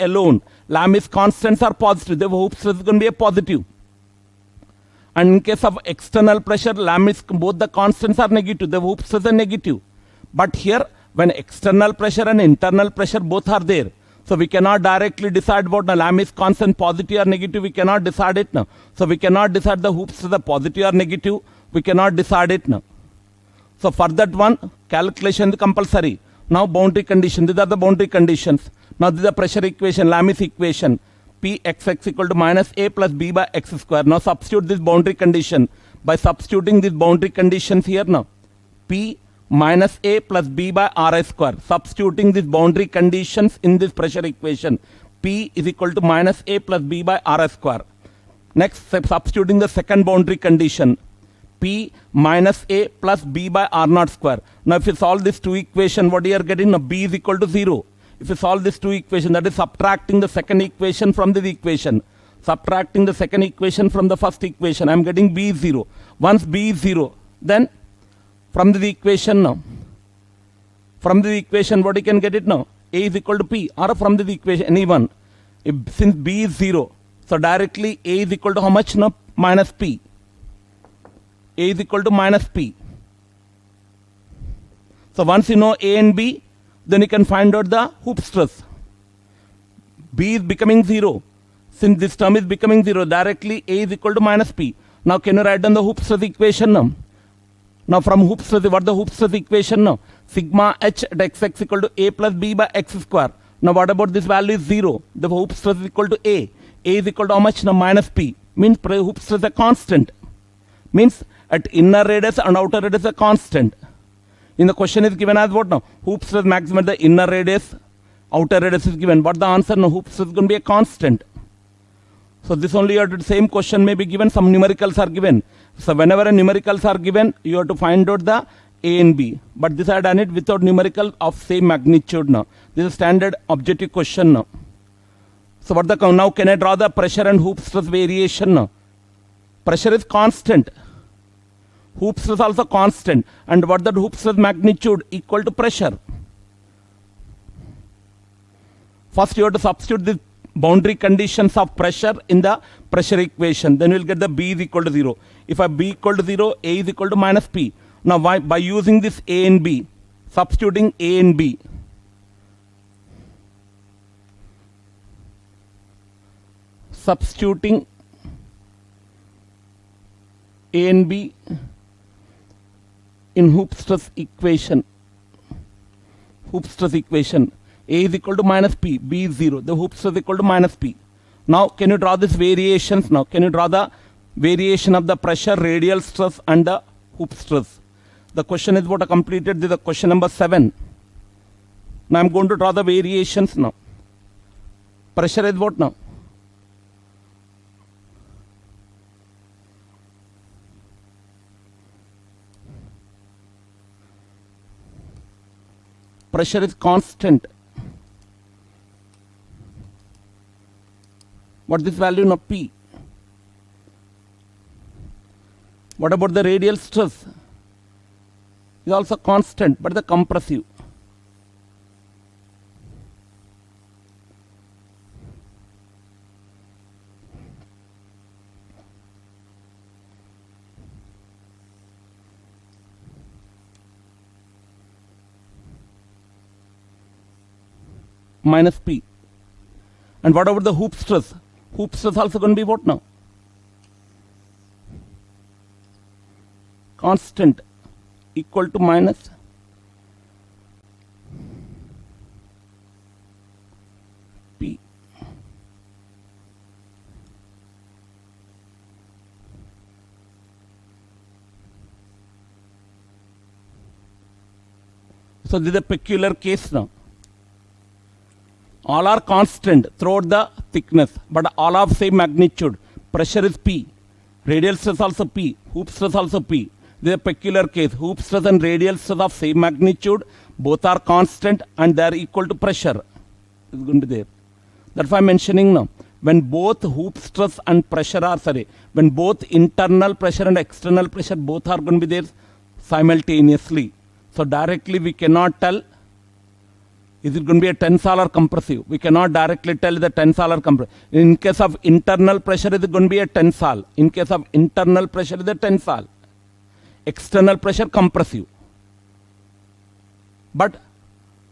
Speaker 1: alone, Lami's constants are positive, the hoop stress is going to be a positive. And in case of external pressure, Lami's both the constants are negative, the hoop stress is negative. But here, when external pressure and internal pressure both are there, so we cannot directly decide what the Lami's constant positive or negative, we cannot decide it now. So we cannot decide the hoop stress positive or negative, we cannot decide it now. So for that one, calculation is compulsory. Now boundary conditions, these are the boundary conditions. Now this is the pressure equation, Lami's equation. Pxx equal to minus A plus B by x square. Now substitute this boundary condition. By substituting these boundary conditions here now, P minus A plus B by Ri square. Substituting these boundary conditions in this pressure equation, P is equal to minus A plus B by Ri square. Next, substituting the second boundary condition, P minus A plus B by R naught square. Now if you solve this two equation, what you are getting now? B is equal to 0. If you solve this two equation, that is subtracting the second equation from the equation. Subtracting the second equation from the first equation, I am getting B is 0. Once B is 0, then from the equation now, from the equation what you can get it now? A is equal to P, or from the equation any one. Since B is 0, so directly A is equal to how much now? Minus P. A is equal to minus P. So once you know A and B, then you can find out the hoop stress. B is becoming 0. Since this term is becoming 0, directly A is equal to minus P. Now can you write down the hoop stress equation now? Now from hoop stress, what the hoop stress equation now? Sigma h at xx equal to A plus B by x square. Now what about this value is 0? The hoop stress is equal to A. A is equal to how much now? Minus P. Means hoop stress is a constant. Means at inner radius and outer radius a constant. In the question is given as what now? Hoop stress maximum at the inner radius, outer radius is given. What the answer now? Hoop stress is going to be a constant. So this only you have to, the same question may be given, some numericals are given. So whenever numericals are given, you have to find out the A and B. But this I have done it without numerical of same magnitude now. This is standard objective question now. So what the now can I draw the pressure and hoop stress variation now? Pressure is constant. Hoop stress also constant. And what the hoop stress magnitude? Equal to pressure. First you have to substitute the boundary conditions of pressure in the pressure equation. Then you will get the B is equal to 0. If I B equal to 0, A is equal to minus P. Now by using this A and B, substituting A and B, substituting A and B in Hooke's stress equation. Hooke's stress equation. A is equal to minus P, B is 0. The Hooke's stress is equal to minus P. Now, can you draw these variations now? Can you draw the variation of the pressure, radial stress and the Hooke's stress? The question is what I completed. This is question number 7. Now, I am going to draw the variations now. Pressure is what now? Pressure is constant. What is this value now? P. What about the radial stress? Is also constant, but the compressive. Minus P. And what about the Hooke's stress? Hooke's stress also going to be what now? Constant, equal to minus P. So this is a peculiar case now. All are constant throughout the thickness, but all of same magnitude. Pressure is P. Radial stress also P. Hooke's stress also P. This is a peculiar case. Hooke's stress and radial stress of same magnitude. Both are constant and they are equal to pressure. It's going to be there. That's why I'm mentioning now. When both Hooke's stress and pressure are, when both internal pressure and external pressure both are going to be there simultaneously. So directly we cannot tell is it going to be a tensile or compressive. We cannot directly tell the tensile or compressive. In case of internal pressure, it is going to be a tensile. In case of internal pressure, it is a tensile. External pressure, compressive. But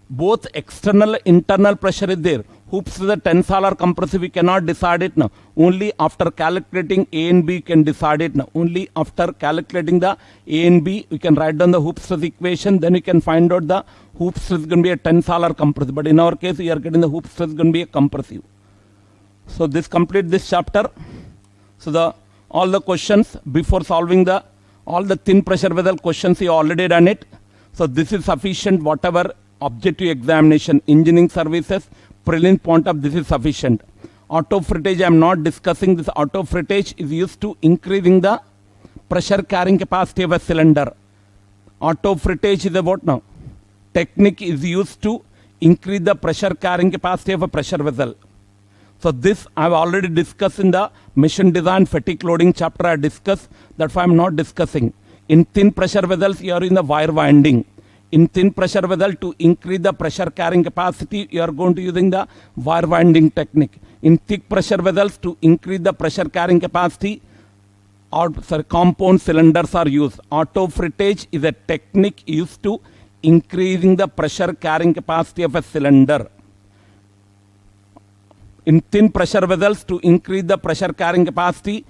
Speaker 1: both external internal pressure is there. Hooke's is the tensile or compressive, we cannot decide it now. Only after calculating A and B can decide it now. Only after calculating the A and B, we can write down the Hooke's stress equation. Then we can find out the Hooke's stress is going to be a tensile or compressive. But in our case, we are getting the Hooke's stress is going to be a compressive. So this complete this chapter. So all the questions before solving all the thin pressure vessel questions, you already done it. So this is sufficient. Whatever objective examination, engineering services, prelim point of this is sufficient. Auto frettage I am not discussing. This auto frettage is used to increasing the pressure carrying capacity of a cylinder. Auto frettage is about now. Technique is used to increase the pressure carrying capacity of a pressure vessel. So this I have already discussed in the machine design fatigue loading chapter. I discussed. That's why I am not discussing. In thin pressure vessels, you are in the wire winding. In thin pressure vessel, to increase the pressure carrying capacity, you are going to using the wire winding technique. In thick pressure vessels, to increase the pressure carrying capacity, compound cylinders are used. Auto frettage is a technique used to increasing the pressure carrying capacity of a cylinder. In thin pressure vessels, to increase the pressure carrying capacity,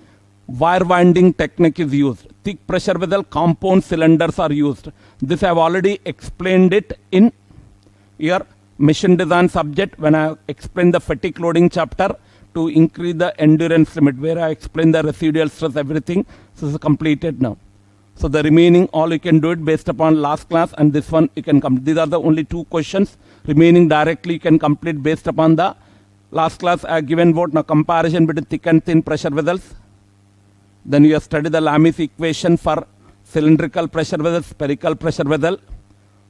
Speaker 1: wire winding technique is used. Thick pressure vessel, compound cylinders are used. This I have already explained it in your machine design subject when I explained the fatigue loading chapter to increase the endurance limit, where I explained the residual stress, everything. So this is completed now. So the remaining all you can do it based upon last class, and this one you can complete. These are the only 2 questions. Remaining directly you can complete based upon the last class I have given what now comparison between thick and thin pressure vessels. Then you have studied the Lami's equation for cylindrical pressure vessel, spherical pressure vessel.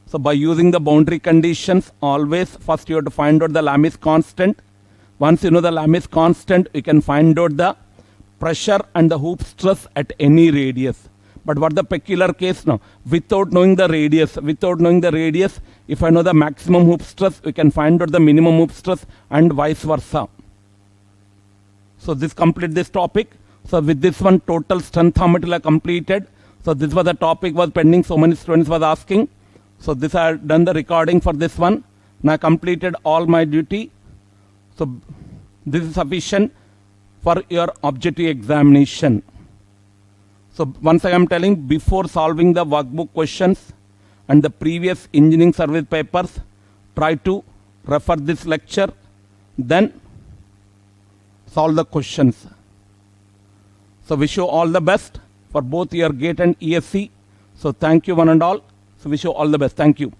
Speaker 1: So by using the boundary conditions, always first you have to find out the Lami's constant. Once you know the Lami's constant, you can find out the pressure and the Hooke's stress at any radius. But what the peculiar case now? Without knowing the radius, if I know the maximum Hooke's stress, we can find out the minimum Hooke's stress and vice versa. So this complete this topic. So with this one, total strength how much I completed. So this was the topic was pending. So many students was asking. So this I had done the recording for this one. Now I completed all my duty. So this is sufficient. for your objective examination. So once I am telling, before solving the workbook questions and the previous engineering service papers, try to refer this lecture, then solve the questions. So wish you all the best for both your GATE and ESC. So thank you one and all. So wish you all the best. Thank you.